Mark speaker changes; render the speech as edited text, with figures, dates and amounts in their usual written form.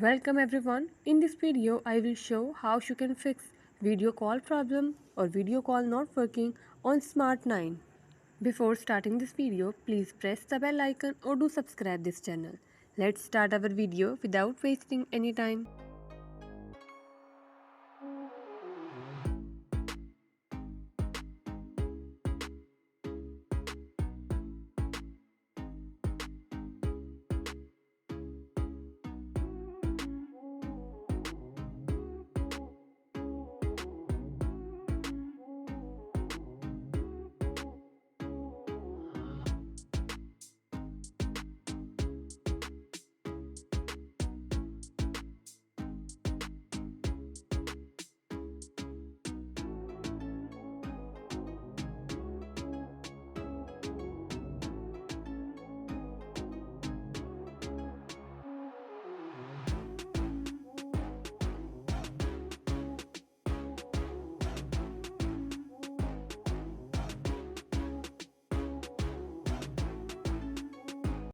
Speaker 1: Welcome everyone. In this video, I will show how you can fix video call problem or video call not working on Smart 9. Before starting this video, please press the bell icon or do subscribe this channel. Let's start our video without wasting any time.